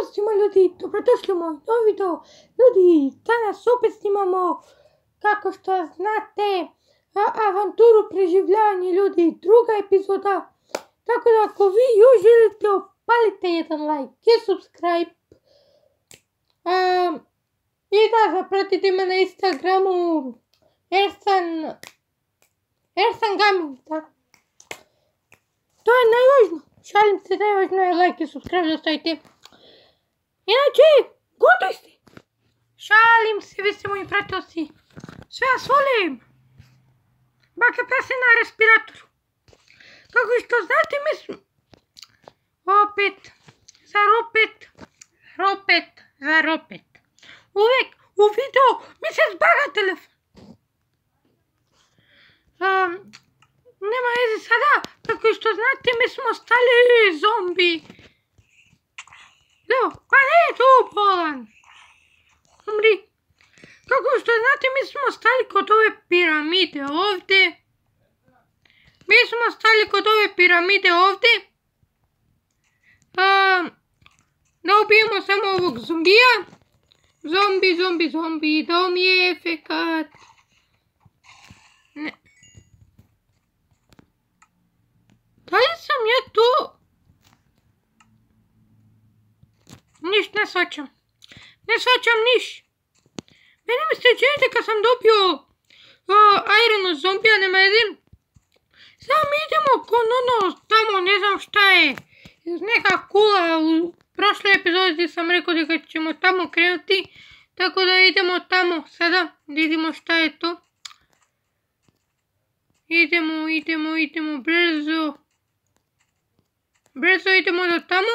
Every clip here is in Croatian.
Zdravo svima ljudi, dobrodošli u moj novi video. Ljudi, danas opet snimamo, kako što znate, avanturu preživljavanja ljudi, druga epizoda. Tako da ako vi još želite, opalite jedan like i subscribe. I da zapratite me na Instagramu Ersan Gaming, tako. To je najvažno. Šalim se, najvažno je like i subscribe da stavite. Inače, gotovi ste. Šalim se, vi ste moji pratioci. Sve vas volim. Baka prase na respiratoru. Kako što znate, mi smo... Opet. Zar opet. Uvijek u video mi se zbaga telefon. Nema veze sada, kako što znate, mi smo stali zombi. Evo, pa ne je tu bolan. Umri. Kako što znate, mi smo stali kod ove piramide ovdje. Da ubijemo samo ovog zombija. Zombi, dao mi je efekat. Ne. Da li sam ja tu? Niš, ne shvaćam niš. Meni mi se činite kad sam dobio Iron zombija, nema jedin. Sam idemo kod ono tamo, ne znam šta je. Neka kula u prošloj epizodi sam rekao da ćemo tamo krenuti. Tako da idemo tamo sada, da vidimo šta je to. Idemo brzo. Brzo idemo do tamo.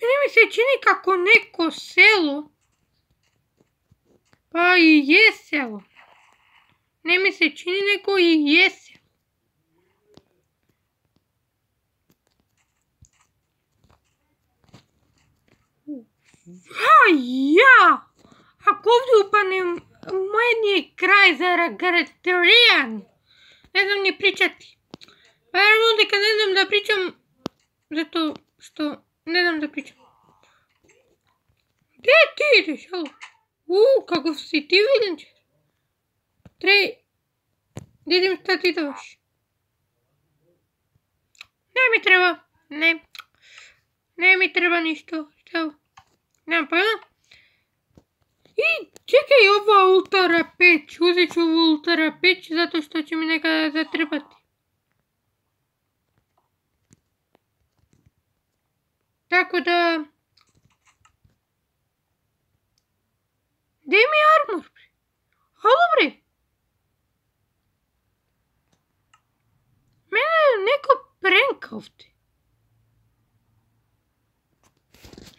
Meni mi se čini kako neko selo. Pa i je selo. Ne mi se čini neko i je selo. Ako ovdje upanem, moj je kraj za Ragaterijan. Ne znam ni pričati. Pa naravno da kad ne znam da pričam, zato što ne znam da pričam. Gdje ti ideš, alo? Kako si ti vidim će? Vidim šta ti daš. Ne mi treba ništa. Šta? Nemam pojma. I čekaj, ova ultra peć. Uzet ću ovu ultra peć zato što će mi nekada zatrebati. Tako da... Gdje mi je armor? Halo bre! Mene je neko prank ovdje.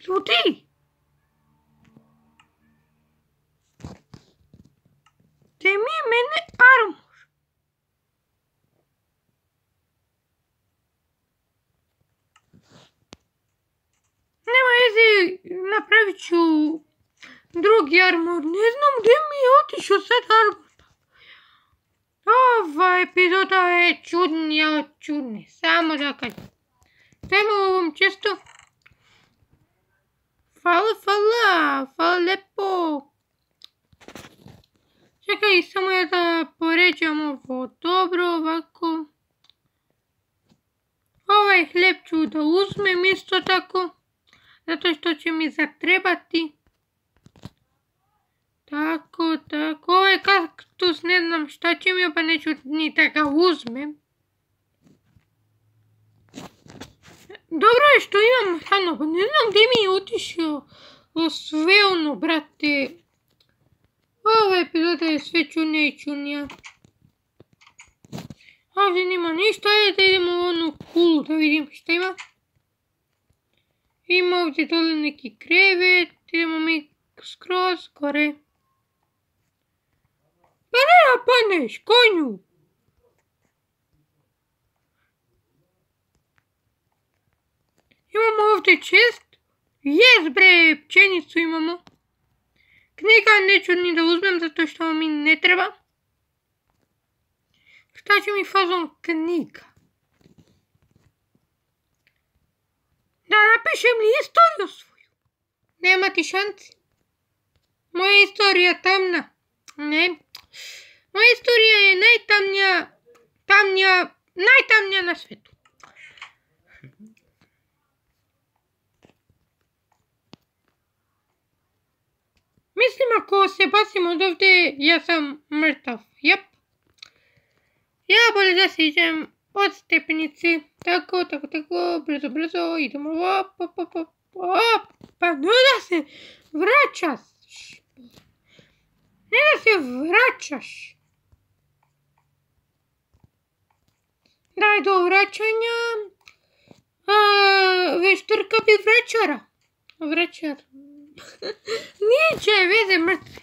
Ljudi! Gdje mi je mene armor? Nema veze, napravit ću drugi armor. Ne znam gdje mi je otišao sad armor. Ova epizoda je čudnija od čudne. Samo da kažem. Dajmo u ovom čestu. Hvala lepo. Čekaj, samo ja da poređam ovo dobro ovako. Ovaj hljeb ću da uzmem isto tako. Zato što će mi zatrebati. Tako. Ovaj kaktus ne znam šta će mi, pa neću ni da ga uzmem. Dobro je što imam hranu, pa ne znam gdje mi je otišao sve ono, brate. Ova epizoda je sve čudnija i čudnija. Ovdje nima ništa, da idemo u onu kulu da vidim šta ima. Ima ovdje dole neki krevet, idemo mi skroz gore. Pa ne napadneš, konju! Imamo ovdje čest. Jes bre, pčenicu imamo. Knjiga neću ni da uzmem zato što mi ne treba. Šta će mi fazom knjiga? napišem li istoriju svoju? Nema ti šanci. Moja istorija je tamna. Ne. Moja istorija je najtamnija na svijetu. Mislim, ako se bacim od ovdje, ja sam mrtav. Jep. Ja bolje da se idem od stepenici. Tako, brzo, idemo. Pa ne da se vraćaš. Daj do vraćanja. Veštorka bi vraćara. Vraćar. Niće veze mrtve.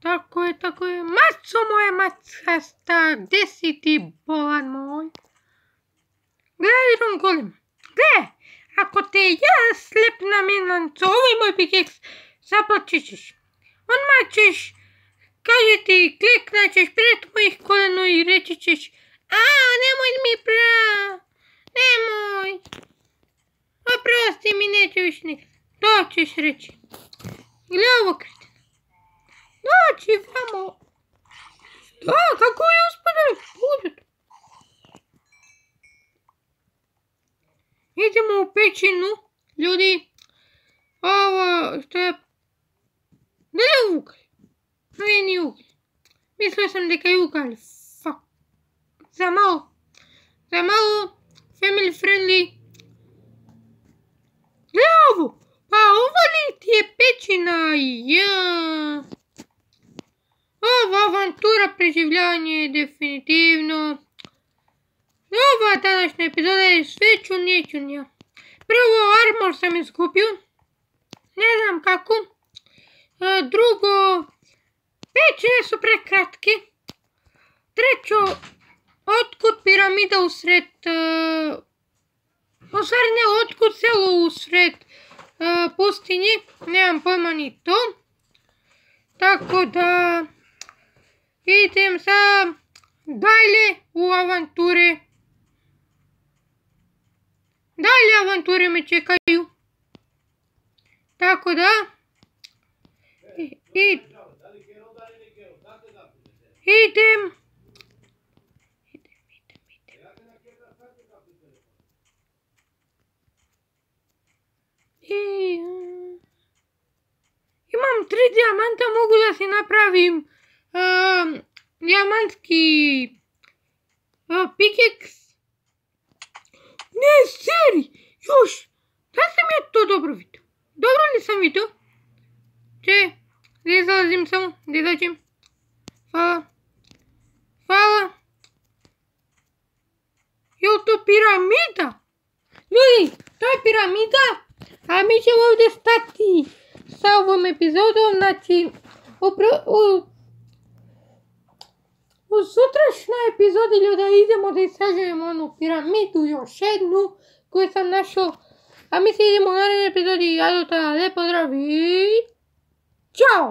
Tako je. Maco moje macasta, gdje si ti, bolan moj? Gledaj, Rongolem. Gledaj, ako te ja slepna milanco, ovaj moj pikeks, zaplačit ćeš. Odmah ćeš, kaže ti, kliknaćeš pred mojih koleno i reći ćeš, nemoj mi nemoj. Oprosti mi, neću više nikad. To ćeš reći. Ili ovo kretina. Doći vamo. Da, kako je uspodali budut. Idemo u pećinu, ljudi. Ovo što je... Da je ugalj? Nije ni ugalj. Mislio sam da je ugalj. Fuck. Za malo. Family friendly. Gle ovo. Pa ovo li ti je pećina? Ja. Ova avantura preživljavanje je definitivno. Ova današnja epizoda je sve čunija. Prvo, armor sam izgubio. Ne znam kako. Drugo, pećine su prekratke. Trećo, otkud piramida usred... otkud selo usred pustinje. Nemam pojma ni to. Tako da... idem sa dalje u avanture. Dalje avanture me čekaju. Tako da... idem. Imam 3 dijamanta, mogu da si napravim dijamantski pikeks. Ne, seri, još. Da sam ja to dobro vidio. Dobro li sam vidio? Gdje zalazim samo? Gdje dođem? Hvala. Je li to piramida? Ljudi, to je piramida. A mi ćemo ovdje stati sa ovom epizodom. Znači, u sutrašnjoj epizodi, ljudi, idemo da istražujemo onu piramidu, još jednu koju sam našao. A mi se idemo u narednoj epizodi. Ja do tada, lijep pozdrav i... Ćao!